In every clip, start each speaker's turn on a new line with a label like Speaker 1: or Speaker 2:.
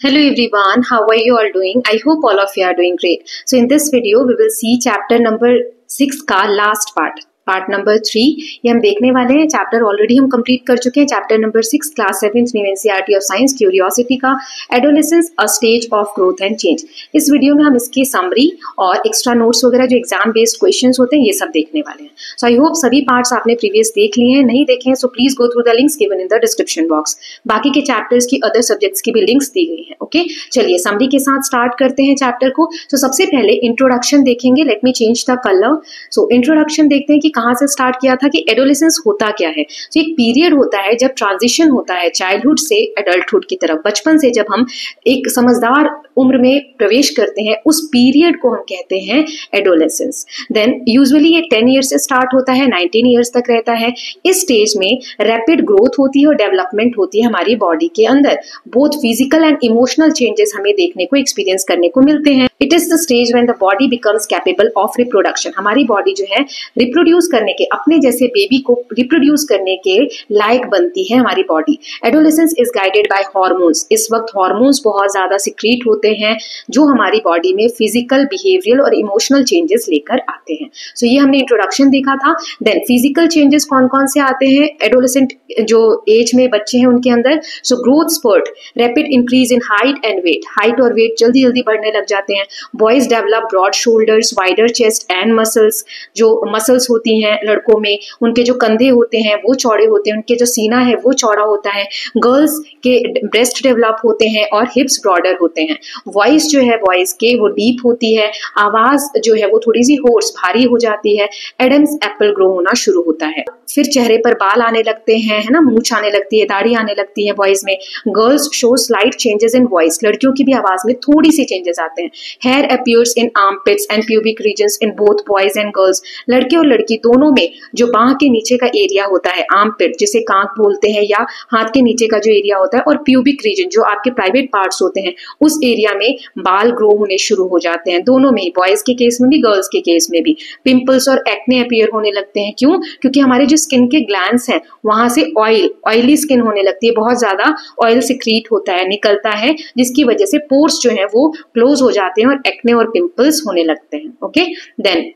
Speaker 1: Hello everyone, how are you all doing? I hope all of you are doing great. So in this video we will see chapter number 6 का last part number 3 ये हम देखने वाले हैं। Chapter already हम complete कर चुके हैं। Chapter number 6 class 7 new NCERT of science curiosity का adolescence a stage of growth and change. इस वीडियो में हम इसकी समरी और एक्स्ट्रा नोट्स वगैरह जो एग्जाम बेस्ड क्वेश्चंस होते हैं ये सब देखने वाले हैं। सो आई होप सभी पार्ट्स आपने प्रीवियस देख लिए हैं, नहीं देखे हैं so please go through the links given in the description box. बाकी के चैप्टर्स की अदर सब्जेक्ट्स की भी लिंक्स दी गई हैं। ओके चलिए समरी के साथ स्टार्ट करते हैं चैप्टर को। तो सबसे पहले इंट्रोडक्शन देखेंगे। Let me change the colour. So introduction देखते हैं कि कहाँ से स्टार्ट किया था कि एडोलेसेंस होता क्या है। तो एक पीरियड होता है जब ट्रांजिशन होता है चाइल्डहुड से एडल्टहुड की तरफ। बचपन से जब हम एक समझदार उम्र में प्रवेश करते हैं उस पीरियड को हम कहते हैं एडोलेसेंस। देन यूजुअली ये 10 ईयर्स से स्टार्ट होता है, 19 ईयर्स तक रहता है। इस स्टेज में रैपिड ग्रोथ होती है और डेवलपमेंट होती है हमारी बॉडी के अंदर। Both physical and emotional changes हमें देखने को, एक्सपीरियंस करने को मिलते हैं। It is the stage when the body becomes capable of reproduction. हमारी बॉडी जो है रिप्रोड्यूस करने के, अपने जैसे बेबी को रिप्रोड्यूस करने के लायक बनती है हमारी body. Adolescence is guided by hormones. इस वक्त हार्मोन्स बहुत ज्यादा सिक्रीट होते हैं जो हमारी बॉडी में फिजिकल, बिहेवियरल और इमोशनल चेंजेस लेकर आते हैं। सो ये हमने इंट्रोडक्शन देखा था। देन फिजिकल चेंजेस कौन कौन से आते हैं एडोलेसेंट जो एज में बच्चे हैं उनके अंदर। So growth spurt, rapid increase in height and weight. Height और वेट जल्दी जल्दी बढ़ने लग जाते हैं। Boys develop broad shoulders, wider chest and muscles. जो मसल्स होती हैं लड़कों में, उनके जो कंधे होते हैं वो चौड़े होते हैं, उनके जो सीना है वो चौड़ा होता है। गर्ल्स के ब्रेस्ट डेवलप होते हैं और हिप्स ब्रॉडर होते हैं। वॉइस जो है बॉयज के वो डीप होती है। आवाज जो है वो थोड़ी सी होर्स, भारी हो जाती है। एडम्स एप्पल ग्रो होना शुरू होता है। फिर चेहरे पर बाल आने लगते हैं, है ना, मूंछ आने लगती है, दाढ़ी आने लगती है बॉयज में। Girls show slight changes in voice. लड़कियों की भी आवाज में थोड़ी सी चेंजेस आते हैं। Hair appears in armpits and pubic regions in both boys and girls. लड़के और लड़की दोनों में जो बाह के नीचे का एरिया होता है, आर्मपिट जिसे कांक बोलते हैं, या हाथ के नीचे का जो एरिया होता है, और प्यूबिक रीजन जो आपके प्राइवेट पार्ट्स होते हैं, उस एरिया में बाल ग्रो होने शुरू हो जाते हैं। दोनों में, बॉयज के केस में भी गर्ल्स के केस में भी। पिंपल्स और एक्ने अपीयर होने लगते हैं। क्यों? क्योंकि हमारे जो स्किन के ग्लैंड्स हैं वहां से ऑयली स्किन होने लगती है। बहुत ज्यादा ऑयल सिक्रीट होता है, निकलता है, जिसकी वजह से पोर्स जो है वो क्लोज हो जाते हैं और एक्ने और पिंपल्स होने लगते हैं। ओके देन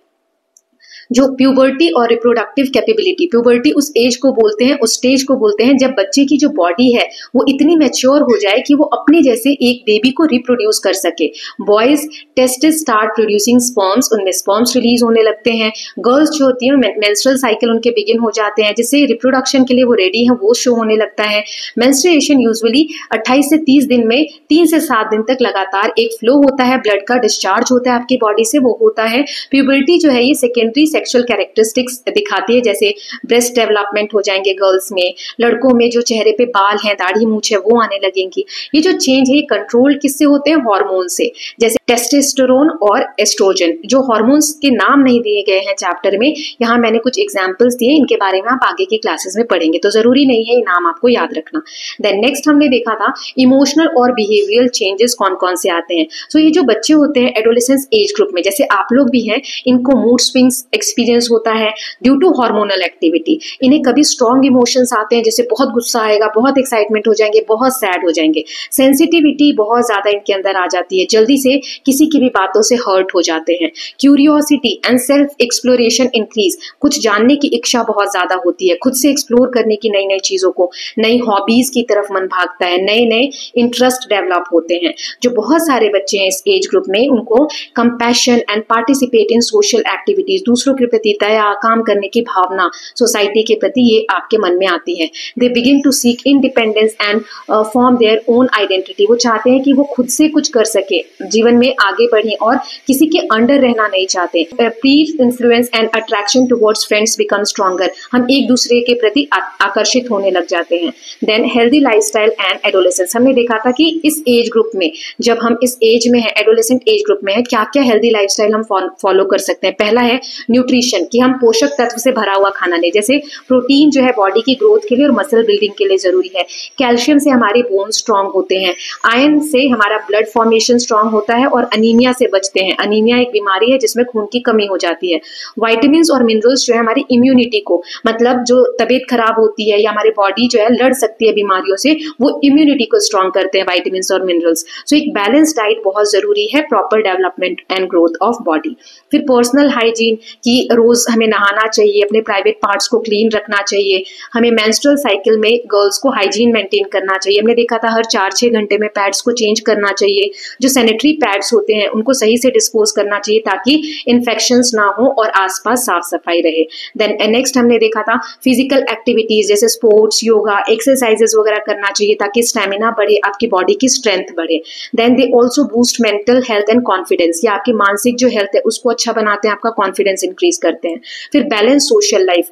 Speaker 1: जो प्यूबर्टी और रिप्रोडक्टिव कैपेबिलिटी, प्यूबर्टी उस एज को बोलते हैं, उस स्टेज को बोलते हैं जब बच्चे की जो बॉडी है वो इतनी मैच्योर हो जाए कि वो अपने जैसे एक बेबी को रिप्रोड्यूस कर सके। Boys testis start producing sperms, उनमें स्पर्म्स रिलीज होने लगते हैं। गर्ल्स जो होती है मेंस्ट्रुअल साइकिल उनके बिगिन हो जाते हैं, जिससे रिप्रोडक्शन के लिए वो रेडी है, वो शो होने लगता है। मेंस्ट्रुएशन यूजुअली 28 से 30 दिन में 3 से 7 दिन तक लगातार एक फ्लो होता है, ब्लड का डिस्चार्ज होता है आपकी बॉडी से, वो होता है। प्यूबर्टी जो है ये सेकेंडरी सेक्सुअल कैरेक्टरिस्टिक्स दिखाती है, जैसे ब्रेस्ट डेवलपमेंट हो जाएंगे गर्ल्स में। लड़कों में जो चेहरे पे बाल हैं, दाढ़ी मूंछ है, वो आने लगेंगी। ये जो चेंज है कंट्रोल किससे होते हैं? हार्मोन से, जैसे टेस्टोस्टेरोन और एस्ट्रोजन। जो हार्मोन्स के नाम नहीं दिए गए हैं चैप्टर में, यहाँ मैंने कुछ एग्जांपल्स दिए, इनके बारे में आप आगे की क्लासेस में पढ़ेंगे, तो जरूरी नहीं है ये नाम आपको याद रखना। देन नेक्स्ट हमने देखा था इमोशनल और बिहेवियरल चेंजेस कौन कौन से आते हैं। सो ये जो बच्चे होते हैं एडोलेसेंस एज ग्रुप में, जैसे आप लोग भी हैं, इनको मूड स्विंग्स एक्सपीरियंस होता है ड्यू टू हार्मोनल एक्टिविटी। इन्हें कभी स्ट्रॉन्ग इमोशंस आते हैं, जैसे बहुत गुस्सा आएगा, बहुत एक्साइटमेंट हो जाएंगे, बहुत सैड हो जाएंगे। सेंसिटिविटी बहुत ज्यादा इनके अंदर आ जाती है, जल्दी से किसी की भी बातों से हर्ट हो जाते हैं। Curiosity and self exploration increase, कुछ जानने की इच्छा बहुत ज्यादा होती है, खुद से एक्सप्लोर करने की नई नई चीजों को, नई हॉबीज की तरफ मन भागता है, नए नए इंटरेस्ट डेवलप होते हैं। जो बहुत सारे बच्चे हैं इस एज ग्रुप में, उनको compassion and participate in social activities, दूसरों के प्रति दया, काम करने की भावना, सोसाइटी के प्रति, ये आपके मन में आती है। They begin to seek independence and form their own identity. वो चाहते हैं कि वो खुद से कुछ कर सके, जीवन में आगे बढ़े और किसी के अंडर रहना नहीं चाहते। पीर influence and attraction towards friends become stronger, हम एक दूसरे के प्रति आकर्षित होने लग जाते हैं। Then healthy lifestyle and adolescence, हमने देखा था कि इस एज ग्रुप में, जब हम इस एज में है, एडोलेसेंट एज ग्रुप में है, क्या क्या हेल्दी लाइफस्टाइल हम फॉलो कर सकते हैं। पहला है न्यूट्रिशन, कि हम पोषक तत्व से भरा हुआ खाना लें, जैसे प्रोटीन जो है बॉडी की ग्रोथ के लिए और मसल बिल्डिंग के लिए जरूरी है। कैल्शियम से हमारे बोन स्ट्रांग होते हैं। आयरन से हमारा ब्लड फॉर्मेशन स्ट्रांग होता है और अनीमिया से बचते हैं। अनीमिया एक बीमारी है जिसमें खून की कमी हो जाती है। विटामिन्स और मिनरल्स जो है हमारी इम्यूनिटी को, मतलब जो तबीयत खराब होती है या हमारी बॉडी जो है लड़ सकती है बीमारियों से, वो इम्यूनिटी को स्ट्रॉन्ग करते हैं विटामिन्स और मिनरल्स। सो एक बैलेंस डाइट बहुत जरूरी है proper development and growth of body. फिर पर्सनल हाइजीन की रोज हमें नहाना चाहिए, अपने प्राइवेट पार्ट्स को क्लीन रखना चाहिए। हमें मेंस्ट्रुअल साइकिल में गर्ल्स को हाइजीन मेंटेन करना चाहिए। हमने देखा था हर 4-6 घंटे में पैड्स को चेंज करना चाहिए। जो सैनिटरी पैड्स होते हैं उनको सही से डिस्पोज करना चाहिए ताकि इन्फेक्शंस ना हो और आसपास साफ सफाई रहे। देन नेक्स्ट हमने देखा था फिजिकल एक्टिविटीज जैसे स्पोर्ट्स, योगा, एक्सरसाइजेस वगैरह करना चाहिए ताकि स्टेमिना बढ़े, आपकी बॉडी की स्ट्रेंथ बढ़े। Then they also boost mental health and confidence, या आपकी मानसिक जो हेल्थ है उसको अच्छा बनाते हैं, आपका कॉन्फिडेंस इंक्रीज करते हैं। फिर बैलेंस सोशल लाइफ,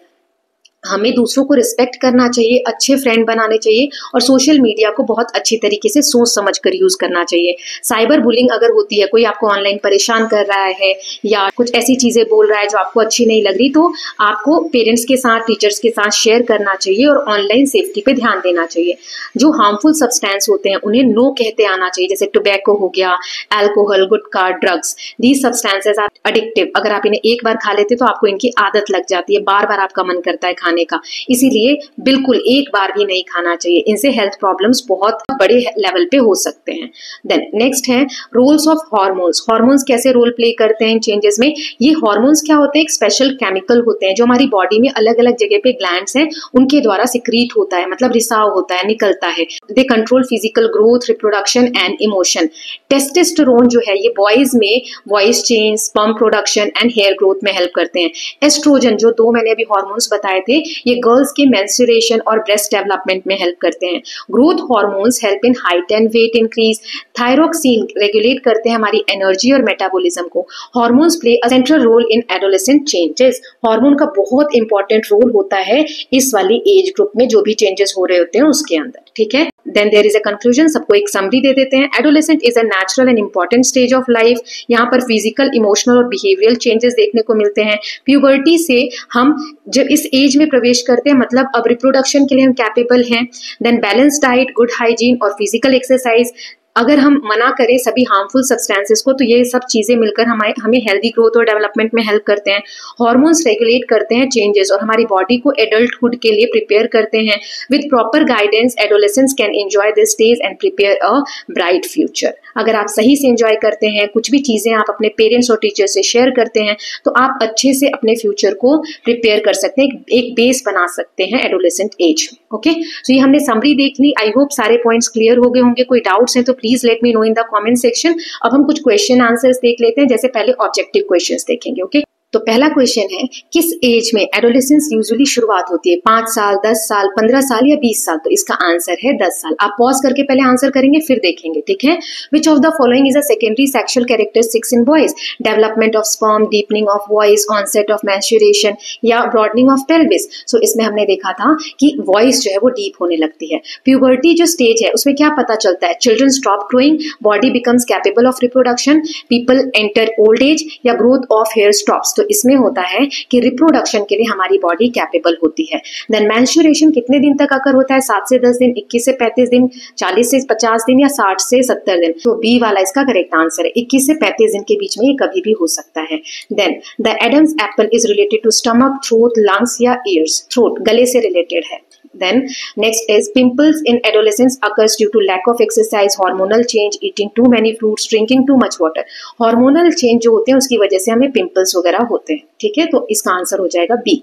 Speaker 1: हमें दूसरों को रिस्पेक्ट करना चाहिए, अच्छे फ्रेंड बनाने चाहिए और सोशल मीडिया को बहुत अच्छी तरीके से सोच समझ कर यूज करना चाहिए। साइबर बुलिंग अगर होती है, कोई आपको ऑनलाइन परेशान कर रहा है या कुछ ऐसी चीजें बोल रहा है जो आपको अच्छी नहीं लग रही, तो आपको पेरेंट्स के साथ, टीचर्स के साथ शेयर करना चाहिए और ऑनलाइन सेफ्टी पे ध्यान देना चाहिए। जो हार्मफुल सब्सटेंस होते हैं उन्हें नो कहते आना चाहिए, जैसे टोबैको हो गया, alcohol, gutkha, drugs. These substances are addictive. अगर आप इन्हें एक बार खा लेते तो आपको इनकी आदत लग जाती है, बार बार आपका मन करता है का, इसीलिए बिल्कुल एक बार भी नहीं खाना चाहिए। इनसे हेल्थ प्रॉब्लम्स बहुत बड़े लेवल पे हो सकते हैं। देन नेक्स्ट है रोल्स ऑफ हार्मोन्स। हार्मोन्स कैसे रोल प्ले करते हैं इन चेंजेस में? ये हार्मोन्स क्या होते हैं? एक स्पेशल केमिकल होते हैं जो हमारी बॉडी में अलग अलग जगह पे ग्लैंड्स हैं उनके द्वारा सिक्रीट होता है, मतलब रिसाव होता है, निकलता है। They control physical growth, reproduction and emotion. Testosterone जो है ये बॉयज में voice change, sperm production and hair growth में हेल्प करते हैं। एस्ट्रोजन, जो दो मैंने अभी हार्मोन्स बताए थे, ये गर्ल्स के मेंस्ट्रुएशन और ब्रेस्ट डेवलपमेंट में हेल्प करते हैं। Growth hormones help in height and weight increase. Thyroxine regulate करते हैं हमारी एनर्जी और मेटाबॉलिज्म को। Hormones play a central role in adolescent changes. Hormone का बहुत इंपॉर्टेंट रोल होता है इस वाली एज ग्रुप में जो भी चेंजेस हो रहे होते हैं उसके अंदर, ठीक है। Then there is a conclusion, सबको एक समरी दे देते हैं। Adolescent is a natural and important stage of life. यहाँ पर फिजिकल, इमोशनल और बिहेवियरल चेंजेस देखने को मिलते हैं। प्यूबर्टी से हम जब इस एज में प्रवेश करते हैं, मतलब अब रिप्रोडक्शन के लिए हम कैपेबल हैं। Then balance diet, good hygiene और फिजिकल एक्सरसाइज। अगर हम मना करें सभी हार्मफुल सब्सटेंसेस को तो ये सब चीजें मिलकर हमें हेल्दी ग्रोथ और डेवलपमेंट में हेल्प करते हैं। हार्मोन्स रेगुलेट करते हैं चेंजेस और हमारी बॉडी को एडल्टहुड के लिए प्रिपेयर करते हैं। With proper guidance adolescence can enjoy this stage and prepare a bright future. अगर आप सही से एंजॉय करते हैं, कुछ भी चीजें आप अपने पेरेंट्स और टीचर से शेयर करते हैं, तो आप अच्छे से अपने फ्यूचर को प्रिपेयर कर सकते हैं, एक बेस बना सकते हैं एडोलेसेंट एज में। ओके, तो ये हमने समरी देख ली। आई होप सारे पॉइंट्स क्लियर हो गए होंगे। कोई डाउट्स हैं तो please let me know in the comment section. अब हम कुछ क्वेश्चन आंसर्स देख लेते हैं, जैसे पहले ऑब्जेक्टिव क्वेश्चंस देखेंगे। ओके, तो पहला क्वेश्चन है, किस एज में एडोलेसेंस यूजुअली शुरुआत होती है? 5 साल, 10 साल, 15 साल या 20 साल? तो इसका आंसर है 10 साल। आप पॉज करके पहले आंसर करेंगे फिर देखेंगे, ठीक है। Which of the following is a secondary sexual characteristics in boys? Development of sperm, deepening of voice, onset of menstruation या ब्रॉडनिंग ऑफ पेल्विस? सो इसमें हमने देखा था कि वॉइस जो है वो डीप होने लगती है। प्यूबर्टी जो स्टेज है उसमें क्या पता चलता है? Children stop growing, body becomes capable of reproduction, people enter old age या ग्रोथ ऑफ हेयर स्टॉप्स? तो इसमें होता है कि रिप्रोडक्शन के लिए हमारी बॉडी कैपेबल होती है। देन मेंस्ट्रुएशन कितने दिन तक अकर होता है? 7 से 10 दिन, 21 से 35 दिन, 40 से 50 दिन या 60 से 70 दिन? तो बी वाला इसका करेक्ट आंसर है। 21 से 35 दिन के बीच में ये कभी भी हो सकता है। Then the Adam's apple is related to stomach, throat, lungs या ईयर्स? थ्रोट, गले से रिलेटेड है। Then next is pimples in adolescence occurs due to lack of exercise, hormonal change, eating too many fruits, drinking too much water. Hormonal change जो होते हैं उसकी वजह से हमें पिंपल्स वगैरह होते हैं, ठीक है। तो इसका आंसर हो जाएगा बी।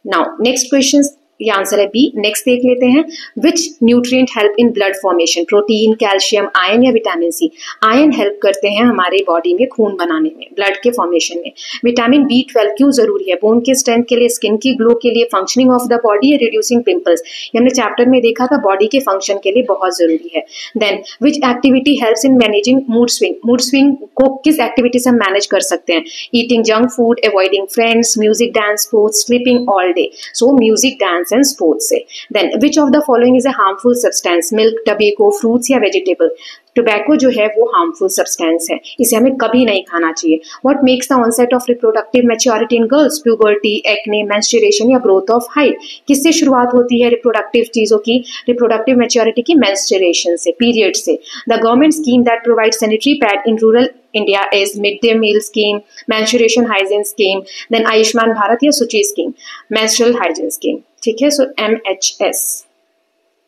Speaker 1: नाउ नेक्स्ट क्वेश्चन, ये आंसर है बी। नेक्स्ट देख लेते हैं, विच nutrient help in blood formation? Protein, calcium, iron या विटामिन सी? आयरन हेल्प करते हैं हमारे बॉडी में खून बनाने में, ब्लड के फॉर्मेशन में। विटामिन B12 क्यों जरूरी है? बोन के स्ट्रेंथ के लिए, स्किन की ग्लो के लिए, functioning of the body, reducing pimples? ये हमने चैप्टर में देखा था, बॉडी के फंक्शन के लिए बहुत जरूरी है। Then which activity helps in managing mood swing? Mood swing को किस एक्टिविटी से हम मैनेज कर सकते हैं? Eating junk food, avoiding friends, music, dance, sports, sleeping all day? So music, dance and sports से। Then which of the following is a harmful substance? Milk, tobacco, fruits या vegetable? Tobacco जो है वो harmful substance है, इसे हमें कभी नहीं खाना चाहिए। What makes the onset of reproductive maturity in girls? Puberty, acne, menstruation या ग्रोथ ऑफ हाइट। किससे शुरुआत होती है रिप्रोडक्टिव चीजों की, रिप्रोडक्टिव मैच्योरिटी की? मेंस्ट्रुएशन से, पीरियड से। The government scheme that provide sanitary pad in rural India is midday meal scheme, menstruation hygiene scheme, then Ayushman Bharat या Suchi scheme, menstrual hygiene scheme, ठीक है, so MHS.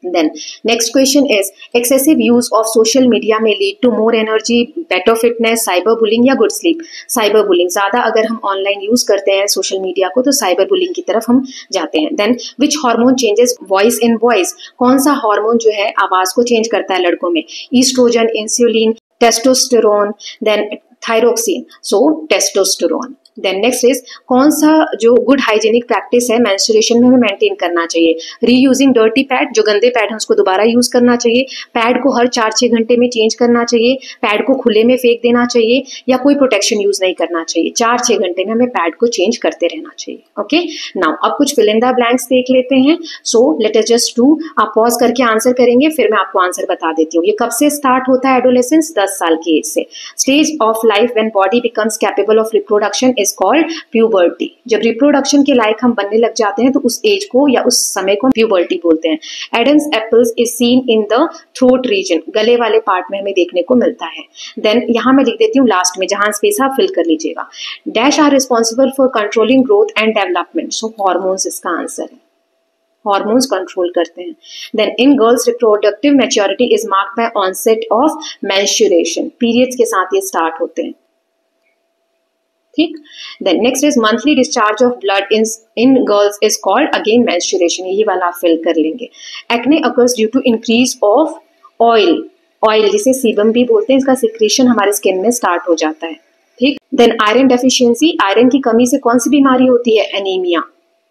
Speaker 1: Then next question is excessive use of social media may lead to more energy, better fitness, cyberbullying या good sleep. Cyberbullying, ज्यादा अगर हम online use करते हैं social media को तो साइबरबुलिंग की तरफ हम जाते हैं. Then which hormone changes voice in boys? कौन सा हार्मोन जो है आवाज को चेंज करता है लड़कों में? Estrogen, insulin, testosterone, then thyroxine, so testosterone. Then next is कौन सा जो गुड हाइजीनिक प्रैक्टिस है मेंस्ट्रुएशन में हमें मेंटेन करना चाहिए? रीयूजिंग डर्टी पैड, जो गंदे पैड हैं उसको दोबारा यूज करना चाहिए, पैड को हर 4-6 घंटे में चेंज करना चाहिए, पैड को खुले में फेंक देना चाहिए या कोई प्रोटेक्शन यूज नहीं करना चाहिए. 4-6 घंटे में हमें पैड को चेंज करते रहना चाहिए. ओके, नाउ अब कुछ फिल इन द ब्लैंक्स देख लेते हैं. So let us just do, आप पॉज करके आंसर करेंगे, फिर मैं आपको आंसर बता देती हूँ. ये कब से स्टार्ट होता है एडोलेसेंस? 10 साल की एज से. Stage of life when body becomes capable of reproduction is called puberty. जब रिप्रोडक्शन के लायक हम बनने लग जाते हैं तो उस एज को या उस समय को प्यूबर्टी बोलते हैं. Adam's apples is seen in the throat region, गले वाले पार्ट में हमें देखने को मिलता है. देन यहां मैं लिख देती हूँ लास्ट में, जहां स्पेस आप फिल कर लीजिएगा. Dash are responsible for controlling growth and development. So hormones इसका आंसर है, हॉर्मोन्स कंट्रोल करते हैं. Then in girls reproductive maturity is marked by onset of menstruation, periods के साथ ये स्टार्ट होते हैं. ठीक. Then next is monthly discharge of blood in girls is called again menstruation, यही वाला आप फिल कर लेंगे. Acne occurs due to increase of oil जिसे सीबम भी बोलते हैं, इसका सिक्रेशन हमारे स्किन में स्टार्ट हो जाता है. ठीक. देन आयरन डेफिशिएंसी, आयरन की कमी से कौन सी बीमारी होती है? एनीमिया,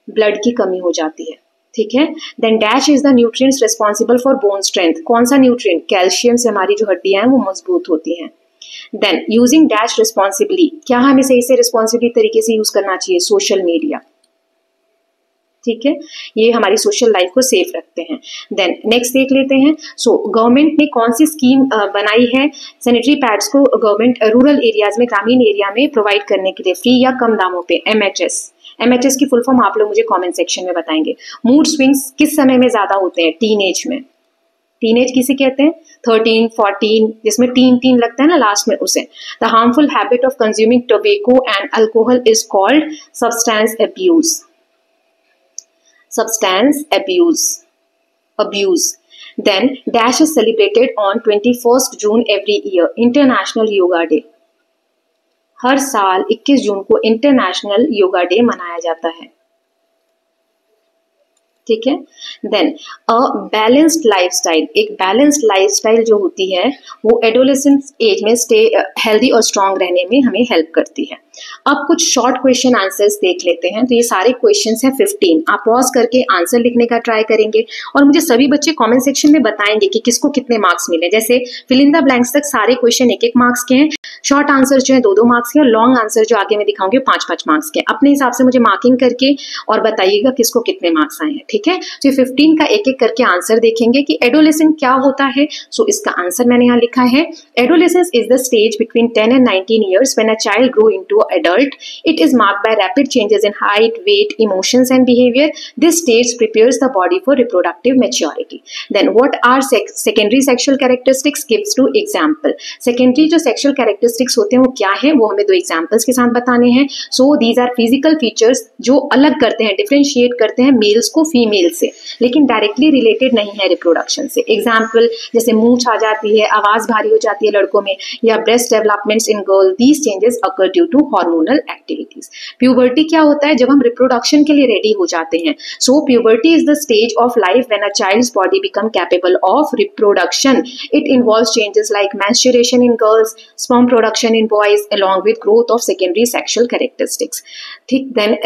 Speaker 1: ब्लड की कमी हो जाती है. ठीक है. Then dash is the nutrients responsible for bone strength. कौन सा न्यूट्रिएंट? कैल्शियम से हमारी जो हड्डियां हैं वो मजबूत होती हैं. देन यूजिंग डैश रिस्पॉन्सिबली, क्या हमें सही से रिस्पॉन्सिबली तरीके से यूज करना चाहिए? Social media. ठीक है, ये हमारी सोशल लाइफ को सेफ रखते हैं. देन नेक्स्ट देख लेते हैं. सो गवर्नमेंट ने कौन सी स्कीम बनाई है सैनिटरी पैड्स को गवर्नमेंट रूरल एरियाज में, ग्रामीण एरिया में प्रोवाइड करने के लिए फ्री या कम दामों पे? MHS की फुल फॉर्म आप लोग मुझे कमेंट सेक्शन में बताएंगे. मूड स्विंग्स किस समय में ज्यादा होते हैं? टीनेज में. टीनेज किसे कहते हैं? 13, 14, जिसमें टीन लगता है ना लास्ट में, उसे. The harmful habit of consuming tobacco and alcohol is called substance abuse. Then dash is celebrated on 21st June every year, International Yoga Day. हर साल 21 जून को इंटरनेशनल योगा डे मनाया जाता है. ठीक है. देन अ बैलेंस्ड लाइफस्टाइल, एक balanced lifestyle जो होती है वो एडोलेसेंस एज में स्टे हेल्दी और स्ट्रांग रहने में हमें हेल्प करती है. अब कुछ शॉर्ट क्वेश्चन आंसर्स देख लेते हैं. तो ये सारे क्वेश्चंस हैं 15. आप पॉज करके आंसर लिखने का ट्राई करेंगे और मुझे सभी बच्चे कमेंट सेक्शन में बताएंगे कि किसको कितने मार्क्स मिले. जैसे फिल इन द ब्लैंक्स तक सारे क्वेश्चन 1-1 मार्क्स के हैं, शॉर्ट आंसर जो है 2-2 मार्क्स के, और लॉन्ग आंसर जो आगे मैं दिखाऊंगी 5-5 मार्क्स के. अपने हिसाब से मुझे मार्किंग करके और बताइएगा किसको कितने मार्क्स आए हैं. ठीक है. तो 15 का 1-1 करके आंसर देखेंगे कि एडोलेसेंस क्या होता है. सो इसका आंसर मैंने यहाँ लिखा है. Adolescence is the stage between 10 and 19 years when a child grow into adult. It is marked by rapid changes in height, weight, emotions and behavior. This stage prepares the body for reproductive maturity. Then what are secondary sexual characteristics? Gives to example. Secondary जो sexual characteristics होते हैं वो क्या है, वो हमें 2 examples के साथ बताने हैं. So these are physical features जो अलग करते हैं, differentiate करते हैं मेल्स को फीमेल से, लेकिन डायरेक्टली रिलेटेड नहीं है रिप्रोडक्शन से. एग्जाम्पल जैसे मूंछ आ जाती है, आवाज भारी हो जाती है लड़कों में, या breast developments in girl. These changes occur due to hormonal activities. Puberty क्या होता है? जब हम रिप्रोडक्शन के लिए रेडी हो जाते हैं. So puberty is the stage of life when a child's body become capable of reproduction. It involves changes like menstruation in girls, sperm production in boys along with growth of secondary sexual characteristics. ठीक. Then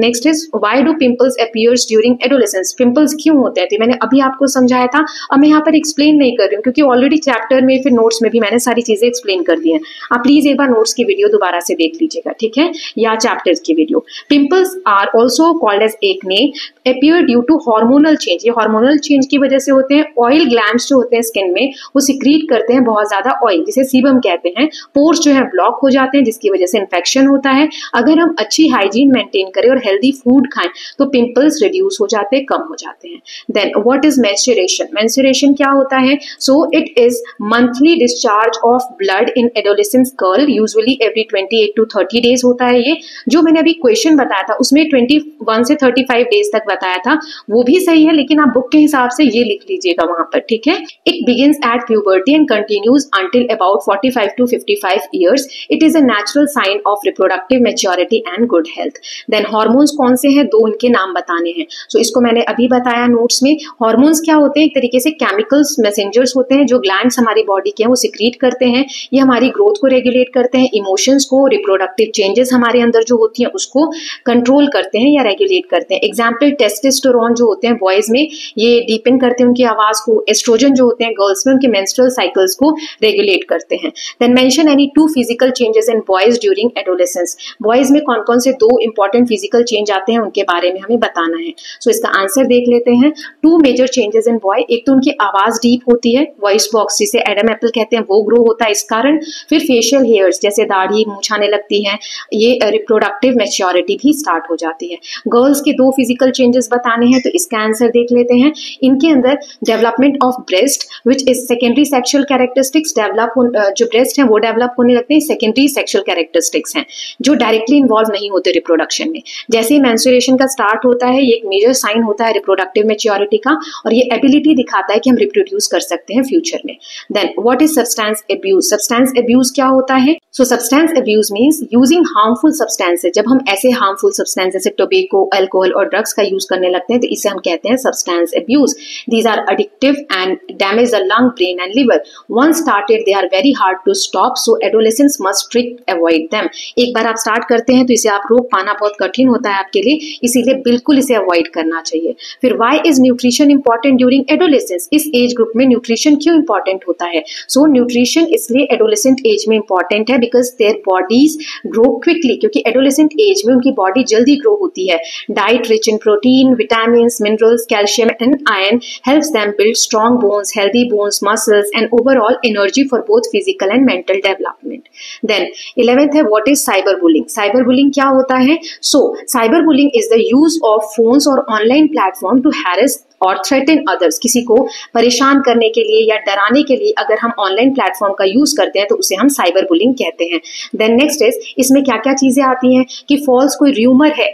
Speaker 1: next is why do pimples appears during adolescence? Adolescence pimples क्यों होते हैं, तो मैंने अभी आपको समझाया था। अब मैं यहाँ पर एक्सप्लेन नहीं कर रही हूँ क्योंकि ऑलरेडी चैप्टर में फिर नोट्स में भी मैंने सारी चीजें एक्सप्लेन कर दी हैं। आप प्लीज एक बार नोट्स की वीडियो दोबारा से देख लीजिएगा, ठीक है, या चैप्टर्स की video. Pimples are also called as acne, appear due to hormonal change. ये हार्मोनल चेंज की वजह से होते हैं। ऑयल ग्लैंड्स जो होते हैं स्किन में वो सिक्रीट करते हैं बहुत ज्यादा ऑयल, जिसे सीबम कहते हैं। पोर्स जो है ब्लॉक हो जाते हैं जिसकी वजह से इन्फेक्शन होता है। अगर हम अच्छी हाइजीन मेंटेन करें और हेल्दी फूड खाएं तो पिंपल्स रिड्यूस हो जाते हैं, कम हो जाते हैं। Then what is menstruation? Menstruation क्या होता है? So it is monthly discharge of blood in adolescence girl, usually every 28 to 30 days होता है ये। जो मैंने अभी क्वेश्चन बताया था उसमें 21 से 35 डेज तक बताया था, वो भी सही है, लेकिन आप बुक के हिसाब से ये लिख लीजिएगा वहां पर, ठीक है। It begins at puberty and continues until about 45 to 55 years. It is a natural sign of reproductive maturity and good health. Then hormones कौन से हैं? 2 इनके नाम बताने हैं। सो इसको मैंने अभी बताया नोट्स में। हार्मोन्स क्या होते हैं? एक तरीके से केमिकल्स मैसेंजर्स होते हैं जो ग्लैंड्स हमारी बॉडी के हैं वो सिक्रीट करते हैं। ये हमारी ग्रोथ को रेगुलेट करते हैं, इमोशंस को, रिप्रोडक्टिव चेंजेस हमारे अंदर जो होती हैं उसको कंट्रोल करते हैं या रेगुलेट करते हैं। एग्जाम्पल टेस्टोस्टेरोन जो होते हैं बॉयज में, ये डीपन करते हैं उनकी आवाज को। एस्ट्रोजन जो होते हैं गर्ल्स में, उनके मेंस्ट्रुअल साइकिल्स को रेगुलेट करते हैं। Then mention any 2 physical changes in boys during adolescence. Boys में कौन कौन से 2 इंपॉर्टेंट फिजिकल चेंज आते हैं उनके बारे में हमें बताना है। सो इसका आंसर देख लेते हैं। 2 मेजर चेंजेस इन बॉय, एक तो उनकी आवाज डीप होती है, वॉइस बॉक्स जिसे एडम एप्पल कहते हैं वो ग्रो होता है इस कारण। फिर फेशियल हेयर्स जैसे दाढ़ी मुंह छाने लगती है, ये रिप्रोडक्टिव मैच्योरिटी भी स्टार्ट हो जाती है। गर्ल्स के 2 फिजिकल चेंजेस बताने हैं तो इसका आंसर देख लेते हैं। इनके अंदर development of breast which is secondary sexual characteristics, जो ब्रेस्ट है वो डेवलप होने लगते हैं। सेकेंडरी सेक्सुअल कैरेक्टरिस्टिक्स हैं जो डायरेक्टली इन्वॉल्व नहीं होते रिप्रोडक्शन में। जैसे ही मेंस्ट्रुएशन का स्टार्ट होता है ये एक मेजर साइन होता है रिप्रोडक्टिव मैच्योरिटी का, और ये एबिलिटी दिखाता है कि हम रिप्रोड्यूस कर सकते हैं फ्यूचर में। Then what is substance abuse? Substance abuse क्या होता है? So substance abuse means using harmful substances. जब हम ऐसे हार्मफुल सब्सटेंस जैसे टोबैको, अल्कोहल और ड्रग्स का यूज करने लगते हैं तो इसे हम कहते हैं substance abuse. These are addictive and damage the lung, brain and liver. Once started they are very hard to stop, so adolescents must strict avoid them. एक बार आप स्टार्ट करते हैं तो इसे आप रोक पाना बहुत कठिन होता है आपके लिए, इसीलिए बिल्कुल इसे अवॉइड करना चाहिए। फिर why is nutrition important during adolescence? इस एज ग्रुप में न्यूट्रिशन क्यों इंपॉर्टेंट होता है? सो न्यूट्रिशन इसलिए एडोलेसेंट एज में इंपॉर्टेंट है because their bodies grow quickly, क्योंकि एडोलेसेंट एज में उनकी बॉडी जल्दी ग्रो होती है। Diet rich in protein, vitamins, minerals, calcium and iron helps them build strong bones, healthy bones, muscles and overall energy for both physical and mental development. Then 11th है what is cyberbullying? Cyberbullying क्या होता है? So cyberbullying is the use of phones or online platform to harass और threaten others. किसी को परेशान करने के लिए या डराने के लिए अगर हम ऑनलाइन प्लेटफॉर्म का यूज करते हैं तो उसे हम साइबर बुलिंग कहते हैं। देन नेक्स्ट इज, इसमें क्या क्या चीजें आती हैं कि फॉल्स कोई र्यूमर है,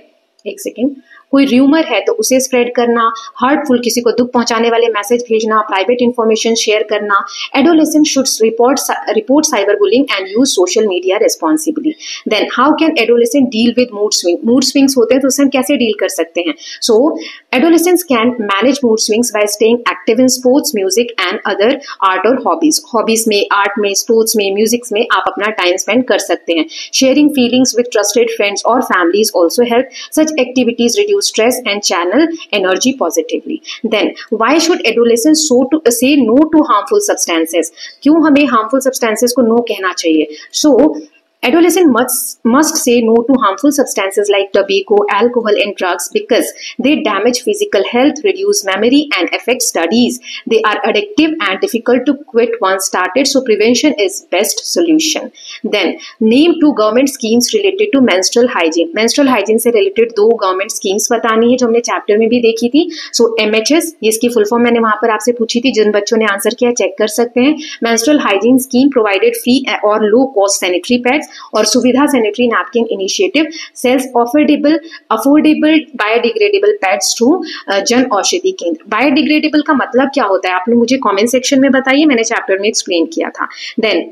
Speaker 1: एक सेकेंड, कोई र्यूमर है तो उसे स्प्रेड करना, हर्टफुल किसी को दुख पहुंचाने वाले मैसेज भेजना, प्राइवेट इंफॉर्मेशन शेयर करना। Adolescent should report cyber bullying and use social media responsibly. Then how can adolescent deal with mood swing? Mood swings होते हैं तो उसे हम कैसे डील कर सकते हैं? So adolescents can manage mood swings by staying active in sports, music and other art और हॉबीज। हॉबीज में, आर्ट में, स्पोर्ट्स में, म्यूजिक में आप अपना टाइम स्पेंड कर सकते हैं। Sharing feelings with trusted friends और families also help. Such activities reduce stress and channel energy positively. Then why should adolescents say no to harmful substances? क्यों हमें harmful substances को no कहना चाहिए? So adolescent must say no to harmful substances like tobacco, alcohol and drugs because they damage physical health, reduce memory and affect studies. They are addictive and difficult to quit once started, so prevention is best solution. Then name 2 government schemes related to menstrual hygiene. Menstrual hygiene से related 2 government schemes बतानी है जो हमने chapter में भी देखी थी। So MHS, इसकी फुल फॉर्म मैंने वहां पर आपसे पूछी थी, जिन बच्चों ने आंसर किया चेक कर सकते हैं। Menstrual hygiene scheme provided free और low cost sanitary pads और सुविधा sanitary napkin initiative, sells affordable biodegradable pads through Jan Aushadhi केंद्र। बायोडिग्रेडेबल का मतलब क्या होता है आपने मुझे कमेंट सेक्शन में बताइए, मैंने चैप्टर में एक्सप्लेन किया था। Then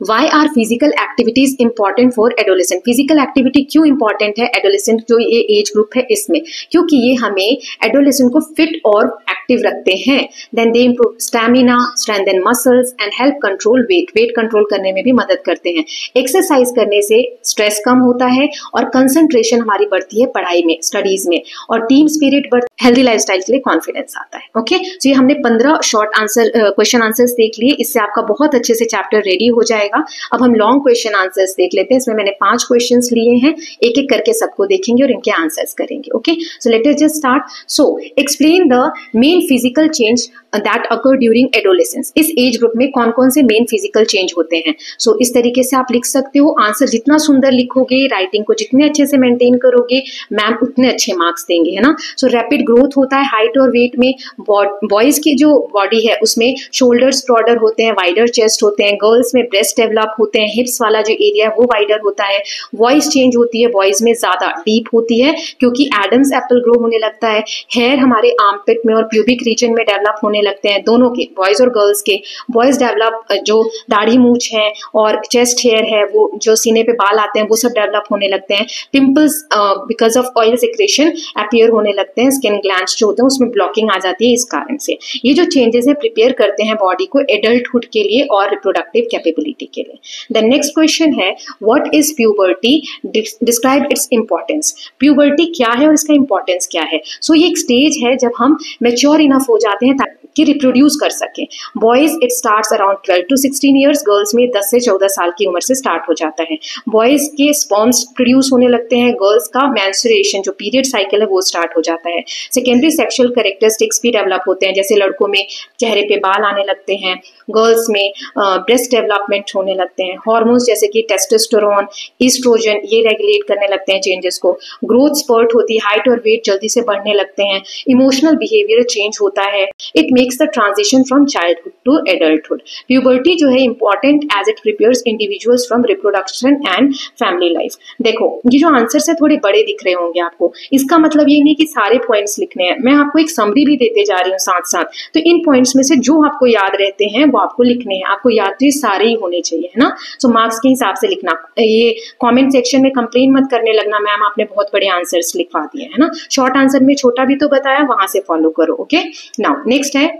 Speaker 1: why are physical activities important for adolescent? Physical activity क्यों इंपॉर्टेंट है एडोलेसेंट जो ये एज ग्रुप है इसमें? क्योंकि ये हमें एडोलेसेंट को फिट और एक्टिव रखते हैं। Then they improve stamina, strengthen muscles and help control weight. Weight control करने में भी मदद करते हैं। एक्सरसाइज करने से स्ट्रेस कम होता है और कंसंट्रेशन हमारी बढ़ती है पढ़ाई में, स्टडीज में, और टीम स्पिरिट बढ़ती है। हेल्दी लाइफस्टाइल के लिए कॉन्फिडेंस आता है। ओके, तो ये हमने 15 शॉर्ट आंसर क्वेश्चन आंसर्स देख लिए। इससे आपका बहुत अच्छे से चैप्टर रेडी हो जाएगा। अब हम लॉन्ग क्वेश्चन आंसर्स देख लेते हैं। इसमें मैंने 5 क्वेश्चंस लिए हैं, एक एक करके सबको देखेंगे और इनके आंसर्स करेंगे। Okay, so let us just start. So explain the main physical change that occur during adolescence. इस एज ग्रुप में कौन कौन से मेन फिजिकल चेंज होते हैं? सो इस तरीके से आप लिख सकते हो। आंसर जितना सुंदर लिखोगे, राइटिंग को जितने अच्छे से मेंटेन करोगे, मैम उतने अच्छे मार्क्स देंगे, है ना। सो रैपिड ग्रोथ होता है हाइट और वेट में। बॉयज की जो बॉडी है उसमें शोल्डर्स ब्रॉडर होते हैं, वाइडर चेस्ट होते हैं। गर्ल्स में ब्रेस्ट डेवलप होते हैं, हिप्स वाला जो एरिया है वो वाइडर होता है। वॉइस चेंज होती है, बॉयज में ज्यादा डीप होती है क्योंकि एडम्स एप्पल ग्रो होने लगता है। हेयर हमारे आर्मपिट में और प्यूबिक रीजन में डेवलप होने लगते हैं, दोनों के, बॉयज और गर्ल्स के। बॉयज डेवलप जो दाढ़ी मूछ है और चेस्ट हेयर है, वो जो सीने पे बाल आते हैं वो सब डेवलप होने लगते हैं। Pimples because of oil secretion appear होने लगते हैं। स्किन ग्लैंड्स जो होते हैं उसमें ब्लॉकिंग आ जाती है इस कारण से। ये जो चेंजेस है प्रिपेयर करते हैं बॉडी को एडल्टहुड के लिए और रिप्रोडक्टिव कैपेबिलिटी के लिए। द नेक्स्ट क्वेश्चन है what is puberty, describe its importance. Puberty क्या है और इसका इंपॉर्टेंस क्या है? सो ये एक स्टेज है जब हम मेच्योर इनफ हो जाते हैं कि रिप्रोड्यूस कर सकें। Boys it starts around 12 to 16 years, girls में 10 से 14 साल की उम्र से स्टार्ट हो जाता है। बॉयज के स्पर्म्स प्रोड्यूस होने लगते हैं, गर्ल्स का मेंस्ट्रुएशन जो पीरियड साइकिल है वो स्टार्ट हो जाता है। सेकेंडरी सेक्सुअल कैरेक्टरिस्टिक्स भी डेवलप होते हैं, जैसे लड़कों में चेहरे पे बाल आने लगते हैं, गर्ल्स में ब्रेस्ट डेवलपमेंट होने लगते हैं। हार्मोन्स जैसे कि टेस्टोस्टेरोन, ईस्ट्रोजन ये रेगुलेट करने लगते हैं चेंजेस को। ग्रोथ स्पर्ट होती है, हाइट और वेट जल्दी से बढ़ने लगते हैं। इमोशनल बिहेवियर चेंज होता है। It makes the transition from childhood to adulthood. Puberty जो है important as it prepares individuals from reproduction and family life. देखो ये जो आंसर है थोड़े बड़े दिख रहे होंगे आपको, इसका मतलब ये नहीं कि सारे पॉइंट्स लिखने हैं, मैं आपको एक समरी भी देते जा रही हूँ साथ साथ। तो इन पॉइंट्स में से जो आपको याद रहते हैं वो आपको लिखने हैं। आपको याद तो ये सारे ही होने चाहिए, है ना। सो मार्क्स के हिसाब से लिखना। ये कमेंट सेक्शन में कंप्लेन मत करने लगना मैम आपने बहुत बड़े आंसर्स लिखवा दिए, है ना। शॉर्ट आंसर में छोटा भी तो बताया, वहां से फॉलो करो। ओके, नाउ नेक्स्ट है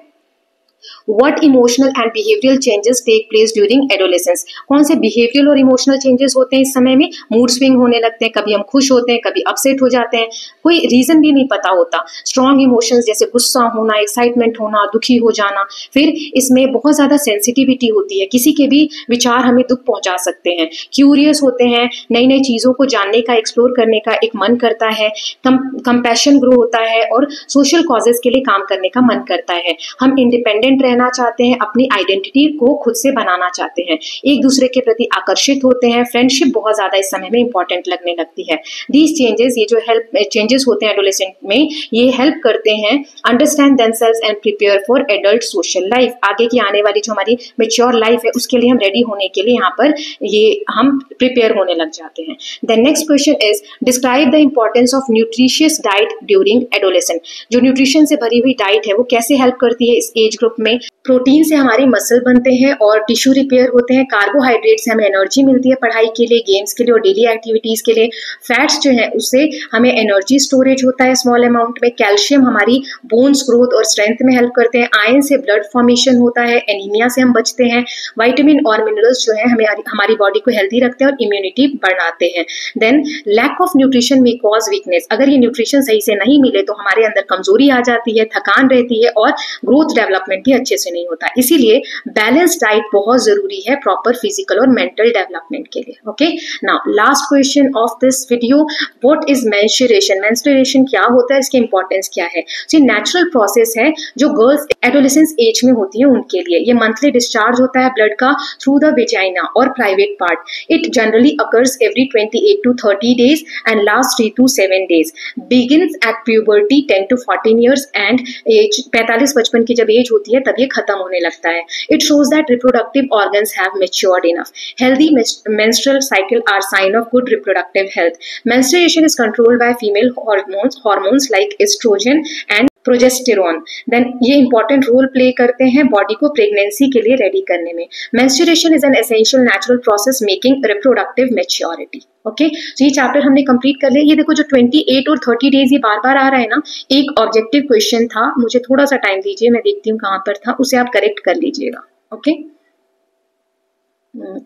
Speaker 1: What emotional and behavioral changes take place during adolescence? कौन से behavioral और emotional changes होते हैं इस समय में? मूड स्विंग होने लगते हैं, कभी हम खुश होते हैं, कभी अपसेट हो जाते हैं, कोई रीजन भी नहीं पता होता। स्ट्रॉन्ग इमोशंस जैसे गुस्सा होना, एक्साइटमेंट होना, दुखी हो जाना। फिर इसमें बहुत ज्यादा सेंसिटिविटी होती है, किसी के भी विचार हमें दुख पहुंचा सकते हैं। क्यूरियस होते हैं, नई नई चीजों को जानने का, एक्सप्लोर करने का एक मन करता है। कंपैशन ग्रो होता है और सोशल कॉजेस के लिए काम करने का मन करता है। हम इंडिपेंडेंट रहना चाहते हैं, अपनी आइडेंटिटी को खुद से बनाना चाहते हैं, एक दूसरे के प्रति आकर्षित होते हैं। फ्रेंडशिप बहुत ज्यादा इस समय में इंपॉर्टेंट लगने लगती है। दीज चेंजेस, ये जो हेल्प चेंजेस होते हैं एडोलेसेंट में, ये हेल्प करते हैं understand themselves and prepare for adult social life. आगे की आने वाली जो हमारी मेच्योर लाइफ है उसके लिए हम रेडी होने के लिए यहाँ पर ये हम प्रिपेयर होने लग जाते हैं। The next question is describe the importance of nutritious diet during adolescent. जो न्यूट्रिशन से भरी हुई डाइट है वो कैसे हेल्प करती है इस एज ग्रुप में? प्रोटीन से हमारे मसल बनते हैं और टिश्यू रिपेयर होते हैं। कार्बोहाइड्रेट से हमें एनर्जी मिलती है पढ़ाई के लिए, गेम्स के लिए और डेली एक्टिविटीज के लिए। फैट्स जो है उससे हमें एनर्जी स्टोरेज होता है स्मॉल अमाउंट में। कैल्शियम हमारी बोन्स ग्रोथ और स्ट्रेंथ में हेल्प करते हैं। आयरन से ब्लड फॉर्मेशन होता है, एनीमिया से हम बचते हैं। विटामिन और मिनरल्स जो है हमें हमारी बॉडी को हेल्दी रखते हैं और इम्यूनिटी बढ़ाते हैं। Then lack of nutrition may cause weakness. अगर ये न्यूट्रिशन सही से नहीं मिले तो हमारे अंदर कमजोरी आ जाती है, थकान रहती है और ग्रोथ डेवलपमेंट भी अच्छे से नहीं होता। इसीलिए बैलेंस डाइट बहुत जरूरी है प्रॉपर फिजिकल और मेंटल डेवलपमेंट के लिए। Okay, now last question of this video, what is menstruation? Menstruation क्या होता है, इसकी इंपॉर्टेंस क्या है? ये नेचुरल प्रोसेस है जो गर्ल्स एडोलेसेंस एज में होती है उनके लिए। ये मंथली डिस्चार्ज होता है ब्लड का थ्रू द वेजाइना और private part. It generally occurs every 28 to 30 days and lasts 3 to 7 days. Begins at puberty 10 to 14 years and age 45-55 की जब एज होती है तब ये खत्म होने लगता है। It shows that reproductive organs have matured enough. Healthy menstrual cycle are sign of good reproductive health. Menstruation is controlled by female hormones like estrogen and progesterone. Then ये इंपॉर्टेंट रोल प्ले करते हैं body को pregnancy के लिए ready करने में। Menstruation is an essential natural process making reproductive maturity. Okay, तो ये चैप्टर हमने कंप्लीट कर लिया। ये देखो जो 28 और 30 डेज ये बार बार आ रहा है ना, एक ऑब्जेक्टिव क्वेश्चन था, मुझे थोड़ा सा टाइम दीजिए, मैं देखती हूँ कहाँ पर था, उसे आप करेक्ट कर लीजिएगा। ओके,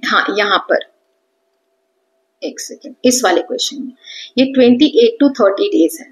Speaker 1: हाँ यहाँ पर एक सेकेंड, इस वाले क्वेश्चन में ये 28 to 30 डेज है।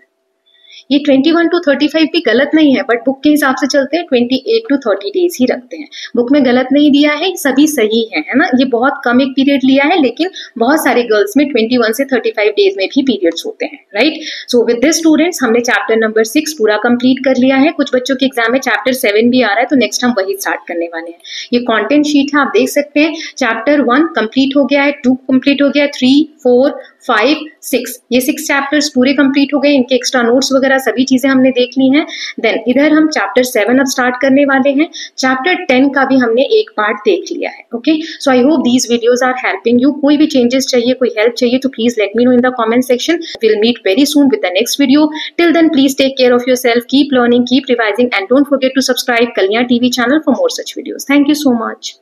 Speaker 1: ये 21 to 35 भी गलत नहीं है, बट बुक के हिसाब से चलते हैं 28 to 30 डेज ही रखते हैं। बुक में गलत नहीं दिया है, सभी सही है ना। ये बहुत कम एक पीरियड लिया है, लेकिन बहुत सारे गर्ल्स में 21 से 35 डेज में भी पीरियड्स होते हैं, right. So with this students हमने चैप्टर नंबर 6 पूरा कंप्लीट कर लिया है। कुछ बच्चों के एग्जाम में चैप्टर 7 भी आ रहा है, तो नेक्स्ट हम वही स्टार्ट करने वाले हैं। ये कॉन्टेंट शीट है, आप देख सकते हैं। चैप्टर 1 कंप्लीट हो गया है, 2 कंप्लीट हो गया है, 3, 4, 5, 6, ये 6 चैप्टर्स पूरे कंप्लीट हो गए। इनके एक्स्ट्रा नोट्स वगैरह सभी चीजें हमने देख ली हैं। देन इधर हम चैप्टर 7 अब स्टार्ट करने वाले हैं। चैप्टर 10 का भी हमने एक पार्ट देख लिया है। Okay, so I hope these videos are helping you. कोई भी चेंजेस चाहिए, कोई हेल्प चाहिए, तो please let me know in the comment section. Will meet very soon with the next video. Till then please take care of yourself, keep learning, keep revising, and don't forget to subscribe Kalyan TV channel for more such videos. Thank you so much.